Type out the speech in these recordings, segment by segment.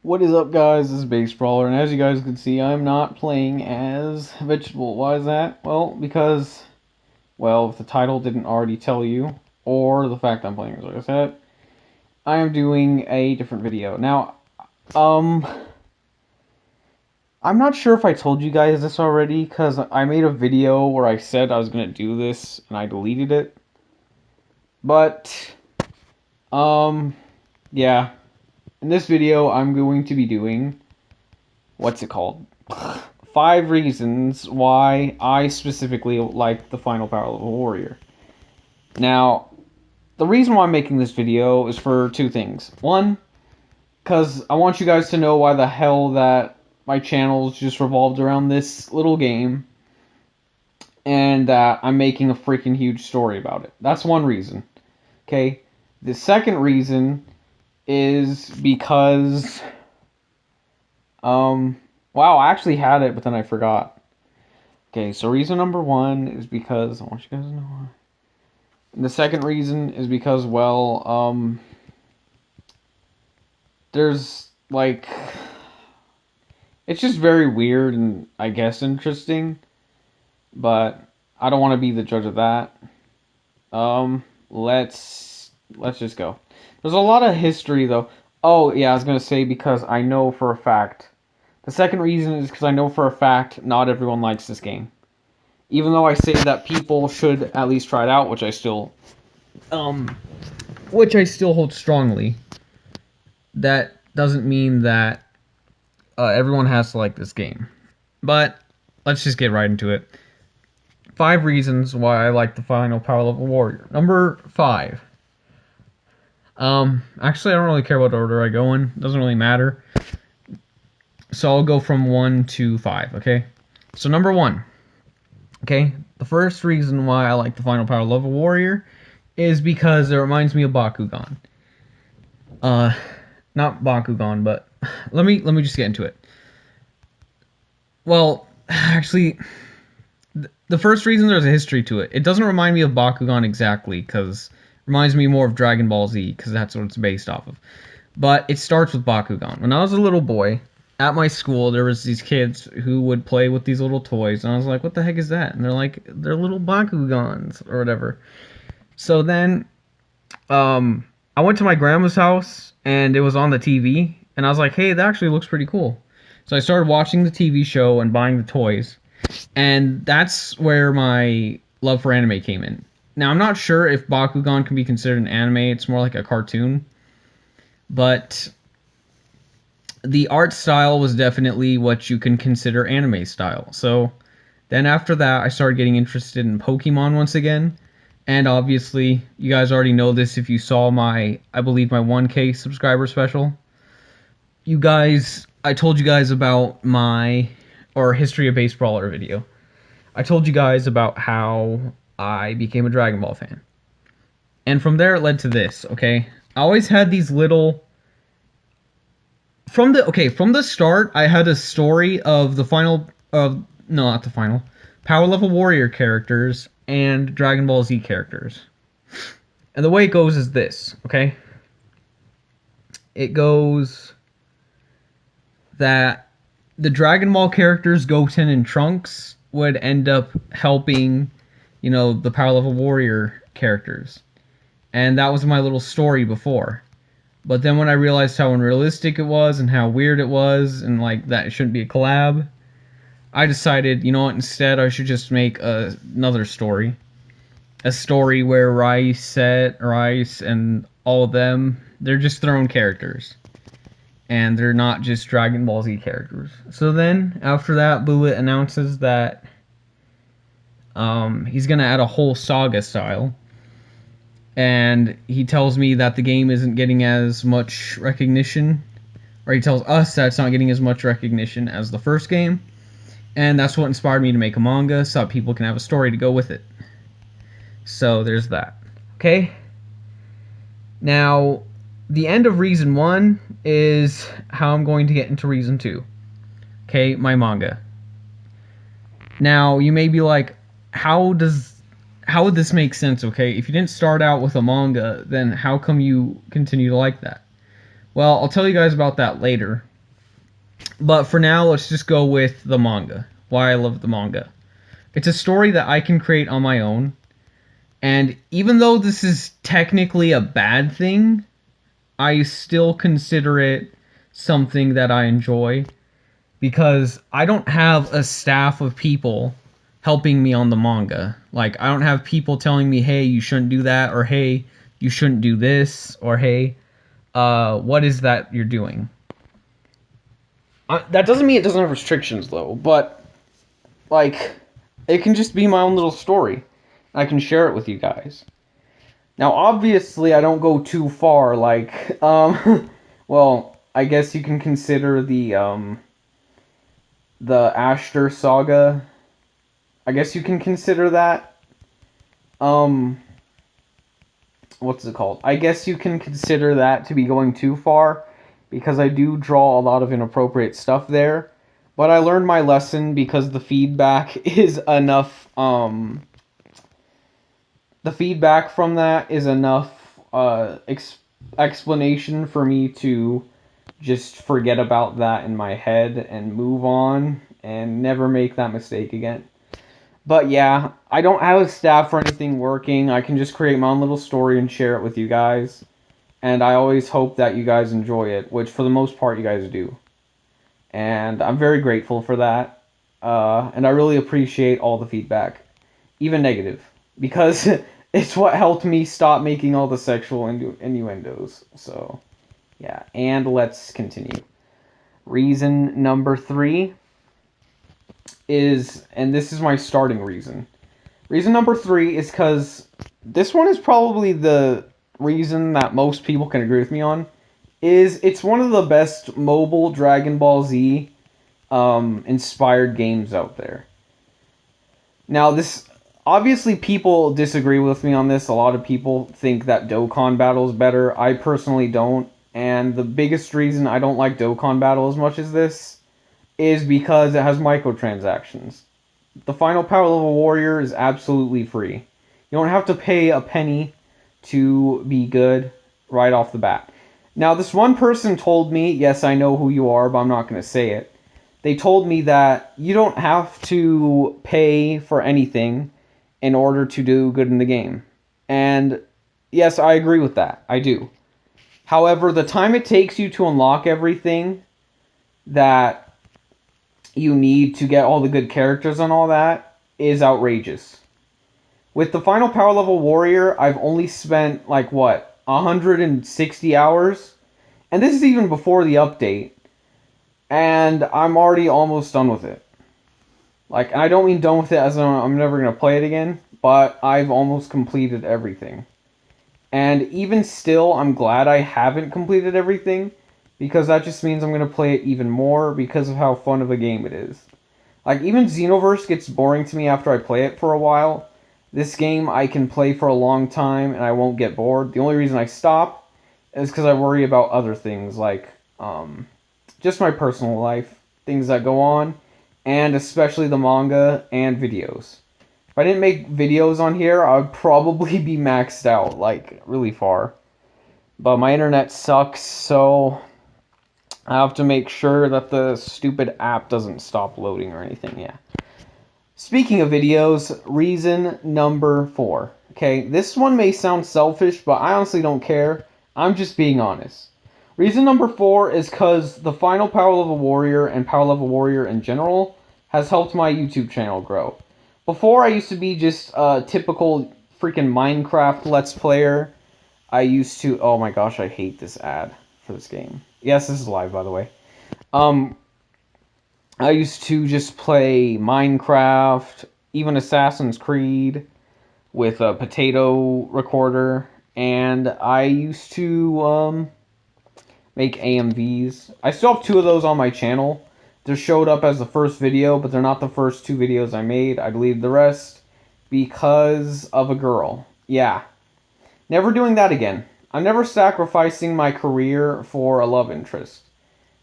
What is up, guys? This is Base Brawler, and as you guys can see, I'm not playing as Vegetable. Why is that? Well, because, if the title didn't already tell you, or the fact I'm playing as, like I said, I am doing a different video. Now, I'm not sure if I told you guys this already, because I made a video where I said I was going to do this, and I deleted it. But, yeah. In this video, I'm going to be doing, what's it called? 5 reasons why I specifically like the Final Power Level Warrior. Now, the reason why I'm making this video is for 2 things. One, because I want you guys to know why the hell that my channel's just revolved around this little game, and that I'm making a freaking huge story about it. That's one reason. Okay? The second reason is because, wow, I actually had it, but then I forgot. Okay, so reason number 1 is because, I want you guys to know why. And the second reason is because, there's, like, it's just very weird and, I guess, interesting, but I don't want to be the judge of that. Let's just go. There's a lot of history, though. Oh, yeah, I was going to say because I know for a fact. The second reason is because I know for a fact not everyone likes this game. Even though I say that people should at least try it out, which I still hold strongly. That doesn't mean that everyone has to like this game. But let's just get right into it. 5 reasons why I like the Final Power Level Warrior. Number 5. Actually, I don't really care what order I go in. It doesn't really matter. So I'll go from 1 to 5, okay? So number 1. Okay, the first reason why I like the Final Power Level Warrior is because it reminds me of Bakugan. Not Bakugan, but let me just get into it. Well, actually, the first reason, there's a history to it. It doesn't remind me of Bakugan exactly, because it reminds me more of Dragon Ball Z, because that's what it's based off of. But it starts with Bakugan. When I was a little boy, at my school, there was these kids who would play with these little toys, and I was like, what the heck is that? And they're like, they're little Bakugans, or whatever. So then, I went to my grandma's house, and it was on the TV, and I was like, hey, that actually looks pretty cool. So I started watching the TV show and buying the toys, and that's where my love for anime came in. Now, I'm not sure if Bakugan can be considered an anime. It's more like a cartoon. But the art style was definitely what you can consider anime style. So then after that, I started getting interested in Pokemon once again. And obviously, you guys already know this if you saw my, I believe, my 1K subscriber special. I told you guys about my, or History of Base Brawler video. I told you guys about how I became a Dragon Ball fan. And from there, it led to this, okay? I always had these little... From the start, I had a story of the final... no, not the final. Power Level Warrior characters and Dragon Ball Z characters. And the way it goes is this, okay? It goes that the Dragon Ball characters, Goten and Trunks, would end up helping, the Power Level Warrior characters. And that was my little story before. But then when I realized how unrealistic it was and how weird it was and like that it shouldn't be a collab, I decided, you know what, instead I should just make another story. A story where Rice and all of them, they're just their own characters. And they're not just Dragon Ball Z characters. So then, after that, Bullet announces that he's going to add a whole saga style. And he tells me that the game isn't getting as much recognition. Or he tells us that it's not getting as much recognition as the first game. And that's what inspired me to make a manga, so that people can have a story to go with it. So, there's that. Okay? Now, the end of Reason 1 is how I'm going to get into Reason 2. Okay, my manga. Now, you may be like, how would this make sense, okay? If you didn't start out with a manga, then how come you continue to like that? Well, I'll tell you guys about that later. But for now, let's just go with the manga. Why I love the manga. It's a story that I can create on my own. And even though this is technically a bad thing, I still consider it something that I enjoy because I don't have a staff of people helping me on the manga. Like, I don't have people telling me, hey, you shouldn't do that, or hey, you shouldn't do this, or hey, what is that you're doing? That doesn't mean it doesn't have restrictions, though, but, like, it can just be my own little story. I can share it with you guys. Now, obviously, I don't go too far, like, well, I guess you can consider the Ashter Saga. I guess you can consider that, um, what's it called? I guess you can consider that to be going too far, because I do draw a lot of inappropriate stuff there, but I learned my lesson because the feedback is enough, the feedback from that is enough, explanation for me to just forget about that in my head and move on and never make that mistake again. But yeah, I don't have a staff or anything working. I can just create my own little story and share it with you guys. And I always hope that you guys enjoy it, which for the most part you guys do. And I'm very grateful for that. And I really appreciate all the feedback, even negative, because it's what helped me stop making all the sexual innuendos. So, yeah, and let's continue. Reason number 3 is, and this is my starting reason. Reason number 3 is because this one is probably the reason that most people can agree with me on. Is it's one of the best mobile Dragon Ball Z inspired games out there. Now, this obviously people disagree with me on this. A lot of people think that Dokkan Battle is better. I personally don't. And the biggest reason I don't like Dokkan Battle as much as this is because it has microtransactions. The Final Power Level Warrior is absolutely free. You don't have to pay a penny to be good right off the bat. Now, this one person told me, yes, I know who you are, but I'm not going to say it. They told me that you don't have to pay for anything in order to do good in the game. And yes, I agree with that. I do. However, the time it takes you to unlock everything that you need to get all the good characters and all that is outrageous. With the Final Power Level Warrior, I've only spent, like, what, 160 hours? And this is even before the update. And I'm already almost done with it. Like, I don't mean done with it as in I'm never going to play it again, but I've almost completed everything. And even still, I'm glad I haven't completed everything, because that just means I'm going to play it even more because of how fun of a game it is. Like, even Xenoverse gets boring to me after I play it for a while. This game I can play for a long time and I won't get bored. The only reason I stop is because I worry about other things, like just my personal life, things that go on, and especially the manga and videos. If I didn't make videos on here, I would probably be maxed out, like, really far. But my internet sucks, so I have to make sure that the stupid app doesn't stop loading or anything, yeah. Speaking of videos, reason number 4. Okay, this one may sound selfish, but I honestly don't care. I'm just being honest. Reason number 4 is because the Final Power Level Warrior and Power Level Warrior in general has helped my YouTube channel grow. Before, I used to be just a typical freaking Minecraft Let's Player. I used to... Oh my gosh, I hate this ad for this game. Yes, this is live, by the way. I used to just play Minecraft, even Assassin's Creed, with a potato recorder, and I used to make AMVs. I still have 2 of those on my channel. They showed up as the first video, but they're not the first 2 videos I made. I deleted the rest because of a girl. Yeah. Never doing that again. I'm never sacrificing my career for a love interest.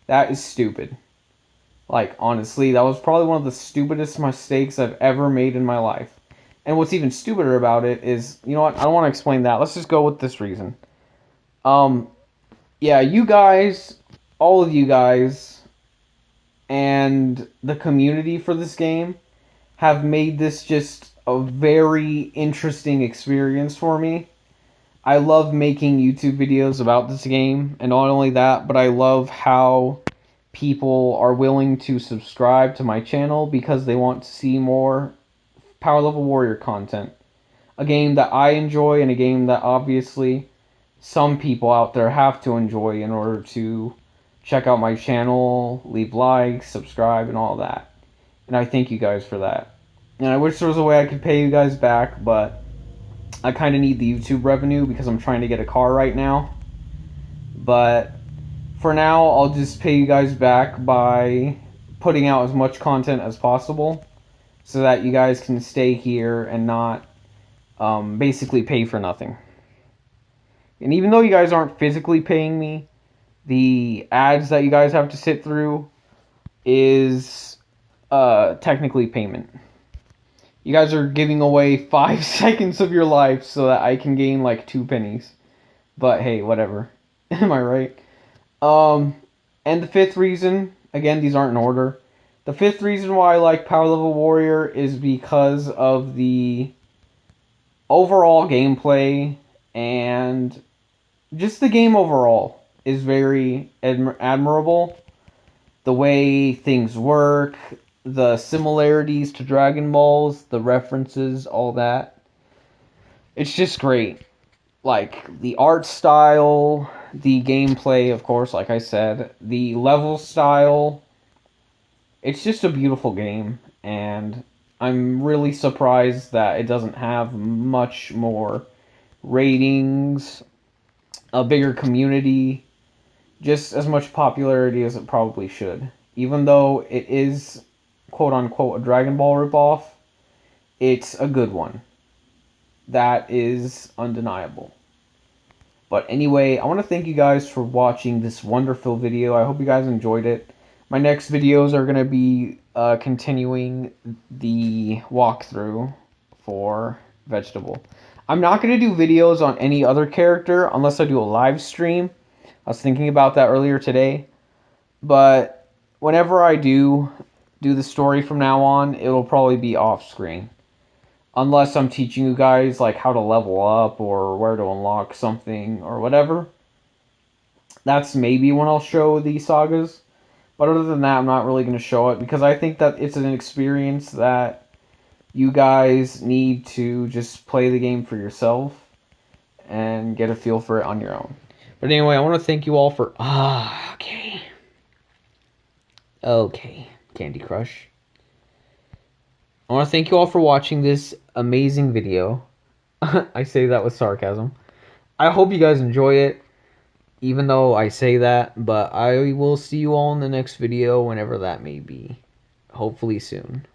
That is stupid. Like, honestly, that was probably one of the stupidest mistakes I've ever made in my life. And what's even stupider about it is, you know what, I don't want to explain that. Let's just go with this reason. Yeah, you guys, all of you guys, and the community for this game have made this just a very interesting experience for me. I love making YouTube videos about this game, and not only that, but I love how people are willing to subscribe to my channel because they want to see more Power Level Warrior content. A game that I enjoy and a game that obviously some people out there have to enjoy in order to check out my channel, leave likes, subscribe, and all that. And I thank you guys for that. And I wish there was a way I could pay you guys back, but I kind of need the YouTube revenue because I'm trying to get a car right now. But for now, I'll just pay you guys back by putting out as much content as possible so that you guys can stay here and not basically pay for nothing. And even though you guys aren't physically paying me, the ads that you guys have to sit through is technically payment. You guys are giving away 5 seconds of your life so that I can gain like 2 pennies. But hey, whatever. Am I right? And the fifth reason, again, these aren't in order. The fifth reason why I like Power Level Warrior is because of the overall gameplay and just the game overall is very admirable. The way things work, the similarities to Dragon Balls, the references, all that. It's just great. Like, the art style, the gameplay, of course, like I said, the level style. It's just a beautiful game, and I'm really surprised that it doesn't have much more ratings, a bigger community, just as much popularity as it probably should. Even though it is, quote unquote, a Dragon Ball ripoff, it's a good one. That is undeniable. But anyway, I want to thank you guys for watching this wonderful video. I hope you guys enjoyed it. My next videos are going to be continuing the walkthrough for Vegetable. I'm not going to do videos on any other character unless I do a live stream. I was thinking about that earlier today. But whenever I do the story from now on, it'll probably be off screen. Unless I'm teaching you guys like how to level up or where to unlock something or whatever. That's maybe when I'll show the sagas. But other than that, I'm not really going to show it because I think that it's an experience that you guys need to just play the game for yourself and get a feel for it on your own. But anyway, I want to thank you all for... Okay, Candy Crush. I want to thank you all for watching this amazing video. I say that with sarcasm. I hope you guys enjoy it, even though I say that, but I will see you all in the next video whenever that may be. Hopefully soon.